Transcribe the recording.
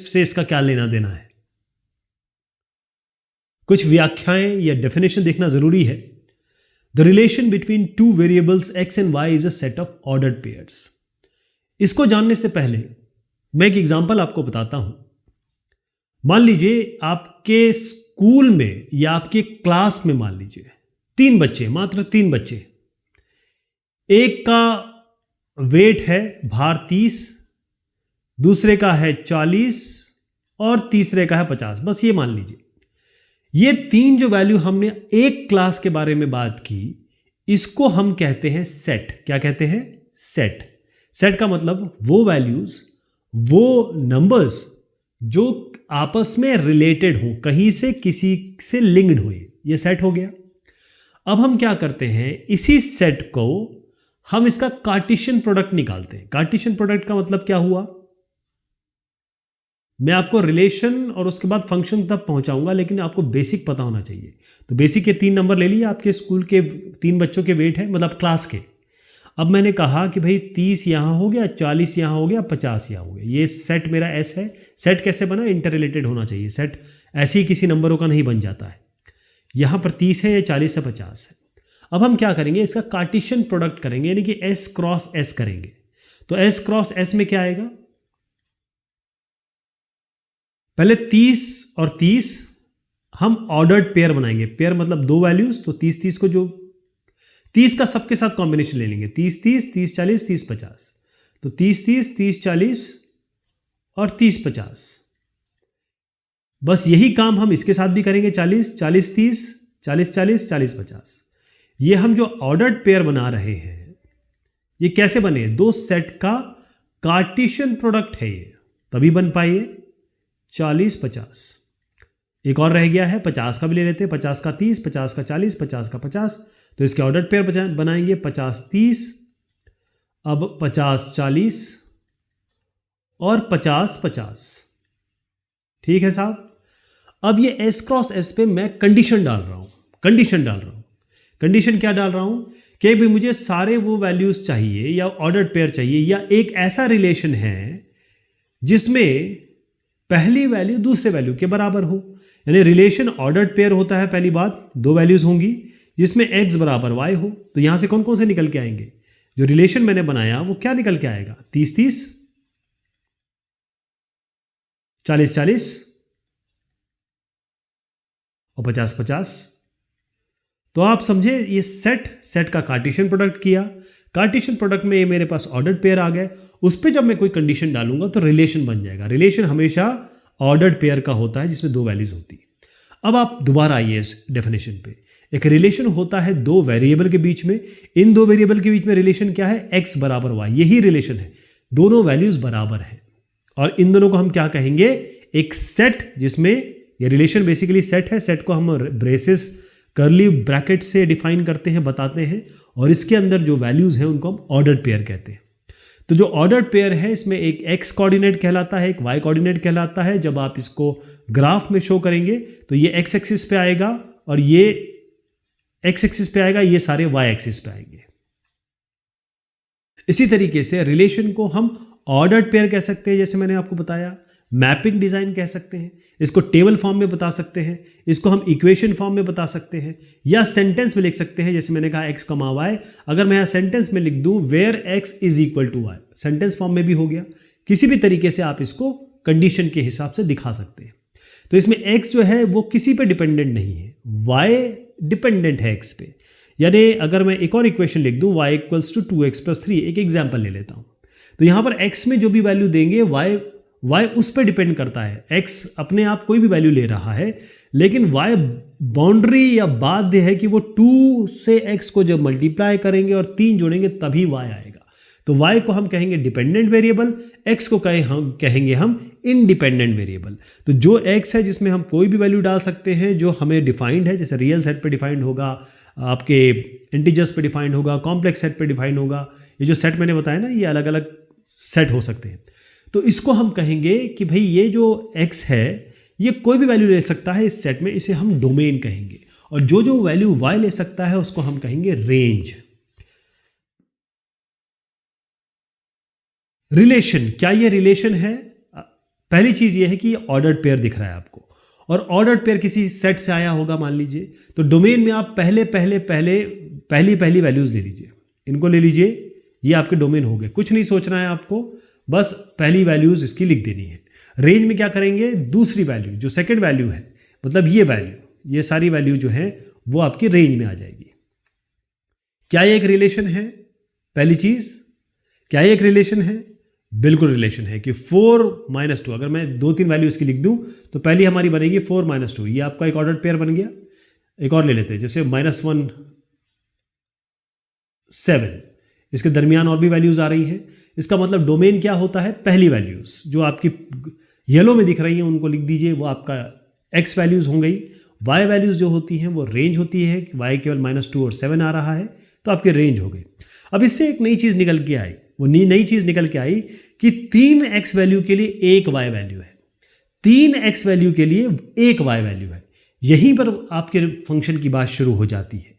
से इसका क्या लेना देना है। कुछ व्याख्याएं या डेफिनेशन देखना जरूरी है। The relation between two variables x and y is a set of ordered pairs. इसको जानने से पहले मैं एक एग्जांपल आपको बताता हूं। मान लीजिए आपके स्कूल में या आपके क्लास में मान लीजिए 3 बच्चे, मात्र 3 बच्चे। एक का वेट है भार 30, दूसरे का है 40 और तीसरे का है 50। बस ये मान लीजिए ये 3 जो वैल्यू हमने एक क्लास के बारे में बात की, इसको हम कहते हैं सेट। क्या कहते हैं? सेट। सेट का मतलब वो वैल्यूज, वो नंबर्स जो आपस में रिलेटेड हो, कहीं से किसी से लिंक्ड हुए, ये सेट हो गया। अब हम क्या करते हैं, इसी सेट को हम इसका कार्टेशियन प्रोडक्ट निकालते हैं। कार्टेशियन प्रोडक्ट का मतलब क्या हुआ? मैं आपको रिलेशन और उसके बाद फंक्शन तक पहुंचाऊंगा, लेकिन आपको बेसिक पता होना चाहिए। तो बेसिक के 3 नंबर ले लिए, आपके स्कूल के 3 बच्चों के वेट है, मतलब क्लास के। अब मैंने कहा कि भाई 30 यहां हो गया, 40 यहां हो गया, 50 यहां हो गया। ये सेट मेरा एस है। सेट कैसे बना? इंटर रिलेटेड होना चाहिए। सेट ऐसे ही किसी नंबरों का नहीं बन जाता है। यहां पर 30 है, ये 40 से 50 है। अब हम क्या करेंगे, इसका कार्टेशियन प्रोडक्ट करेंगे, यानी कि एस क्रॉस एस करेंगे। तो एस क्रॉस एस में क्या आएगा? पहले 30 और 30 हम ऑर्डर्ड पेयर बनाएंगे। पेयर मतलब 2 वैल्यूज। तो 30 को जो 30 का सबके साथ कॉम्बिनेशन ले लेंगे। 30 40 30 50। तो 30 40 और 30 50। बस यही काम हम इसके साथ भी करेंगे। 40 30 40 40 40 50। ये हम जो ऑर्डर्ड पेयर बना रहे हैं, ये कैसे बने? 2 सेट का कार्टेशियन प्रोडक्ट है ये, तभी बन पाए 40 50। एक और रह गया है, 50 का भी ले लेते हैं। 50 का 30, 50 का 40, 50 का 50। तो इसके ऑर्डर्ड पेयर बनाएंगे 50 30, अब 50 40 और 50 50। ठीक है साहब। अब ये एस क्रॉस एस पे मैं कंडीशन डाल रहा हूं। कंडीशन क्या डाल रहा हूं कि भाई मुझे सारे वो वैल्यूज चाहिए, या ऑर्डर्ड पेयर चाहिए, या एक ऐसा रिलेशन है जिसमें पहली वैल्यू दूसरे वैल्यू के बराबर हो। यानी रिलेशन ऑर्डर्ड पेयर होता है, पहली बात 2 वैल्यूज होंगी जिसमें x बराबर y हो। तो यहां से कौन कौन से निकल के आएंगे? जो रिलेशन मैंने बनाया वो क्या निकल के आएगा? 30 30, 40 40 और 50 50। तो आप समझे, ये सेट का कार्टेशियन प्रोडक्ट किया। कार्टेशियन प्रोडक्ट में ये मेरे पास ऑर्डर्ड पेयर आ गए। उस पर जब मैं कोई कंडीशन डालूंगा तो रिलेशन बन जाएगा। रिलेशन हमेशा ऑर्डर्ड पेयर का होता है जिसमें 2 वैल्यूज होती है। अब आप दोबारा आइए इस डेफिनेशन पे। एक रिलेशन होता है 2 वेरिएबल के बीच में। इन 2 वेरिएबल के बीच में रिलेशन क्या है? x बराबर y। यही रिलेशन है, दोनों वैल्यूज बराबर हैं। और इन दोनों को हम क्या कहेंगे? एक सेट, जिसमें ये रिलेशन बेसिकली सेट है। सेट को हम ब्रेसेस कर्ली ब्रैकेट से डिफाइन करते हैं, बताते हैं, और इसके अंदर जो वैल्यूज हैं उनको हम ऑर्डर्ड पेयर कहते हैं। तो जो ऑर्डर्ड पेयर है, इसमें एक x कोऑर्डिनेट कहलाता है, एक y कोऑर्डिनेट कहलाता है। जब आप इसको ग्राफ में शो करेंगे तो ये x एक्सिस पे आएगा और ये x एक्सिस पे आएगा, ये सारे y एक्सिस पे आएंगे। इसी तरीके से रिलेशन को हम ऑर्डर्ड पेयर कह सकते हैं, जैसे मैंने आपको बताया। मैपिंग डिजाइन कह सकते हैं, इसको टेबल फॉर्म में बता सकते हैं, इसको हम इक्वेशन फॉर्म में बता सकते हैं, या सेंटेंस में लिख सकते हैं। जैसे मैंने कहा x, y, अगर मैं यहां सेंटेंस में लिख दूं where x is equal to y, sentence form में भी हो गया। किसी भी तरीके से आप इसको कंडीशन के हिसाब से दिखा सकते हैं। तो इसमें x जो है वो किसी पे डिपेंडेंट नहीं है, y डिपेंडेंट है x पे। यानी अगर मैं एक और इक्वेशन लिख दूं y इक्वल्स टू 2x + 3, एक एग्जाम्पल ले लेता हूं। तो यहां पर x में जो भी वैल्यू देंगे y उस पर डिपेंड करता है। x अपने आप कोई भी वैल्यू ले रहा है, लेकिन y बाउंड्री या बाध्य है कि वो 2 से x को जब मल्टीप्लाई करेंगे और 3 जोड़ेंगे तभी y आएगा। तो y को हम कहेंगे डिपेंडेंट वेरिएबल, x को कहेंगे हम इंडिपेंडेंट वेरिएबल। तो जो x है जिसमें हम कोई भी वैल्यू डाल सकते हैं जो हमें डिफाइंड है, जैसे रियल सेट पे डिफाइंड होगा, आपके इंटीजर्स पे डिफाइंड होगा, कॉम्प्लेक्स सेट पे डिफाइंड होगा। ये जो सेट मैंने बताया ना, ये अलग अलग सेट हो सकते हैं। तो इसको हम कहेंगे कि भाई ये जो x है ये कोई भी वैल्यू ले सकता है इस सेट में, इसे हम डोमेन कहेंगे। और जो जो वैल्यू y ले सकता है उसको हम कहेंगे रेंज। रिलेशन, क्या ये रिलेशन है? पहली चीज़ ये है कि ऑर्डर्ड पेयर दिख रहा है आपको, और ऑर्डर्ड पेयर किसी सेट से आया होगा मान लीजिए, तो डोमेन में आप पहली वैल्यूज़ ले लीजिए, इनको ले लीजिए, ये आपके डोमेन हो गए। कुछ नहीं सोचना है आपको, बस पहली वैल्यूज़ इसकी लिख देनी है। रेंज में क्या करेंगे, दूसरी वैल्यू जो सेकंड वैल्यू है, मतलब ये वैल्यू, ये सारी वैल्यू जो है वो आपकी रेंज में आ जाएगी। क्या ये एक रिलेशन है? पहली चीज़, क्या ये एक रिलेशन है? बिल्कुल रिलेशन है कि 4 - 2, अगर मैं 2-3 वैल्यू इसकी लिख दूं तो पहली हमारी बनेगी 4 - 2, ये आपका एक ऑर्डर्ड पेयर बन गया। एक और ले लेते हैं, जैसे -1 7, इसके दरमियान और भी वैल्यूज़ आ रही हैं। इसका मतलब डोमेन क्या होता है, पहली वैल्यूज़ जो आपकी येलो में दिख रही हैं उनको लिख दीजिए, वो आपका एक्स वैल्यूज़ हो गई। वाई वैल्यूज़ जो होती हैं वो रेंज होती है, वाई केवल -2 और 7 आ रहा है तो आपकी रेंज हो गई। अब इससे एक नई चीज़ निकल के आई, वो नई चीज़ निकल के आई कि 3x वैल्यू के लिए एक y वैल्यू है, 3x वैल्यू के लिए एक y वैल्यू है। यहीं पर आपके फंक्शन की बात शुरू हो जाती है।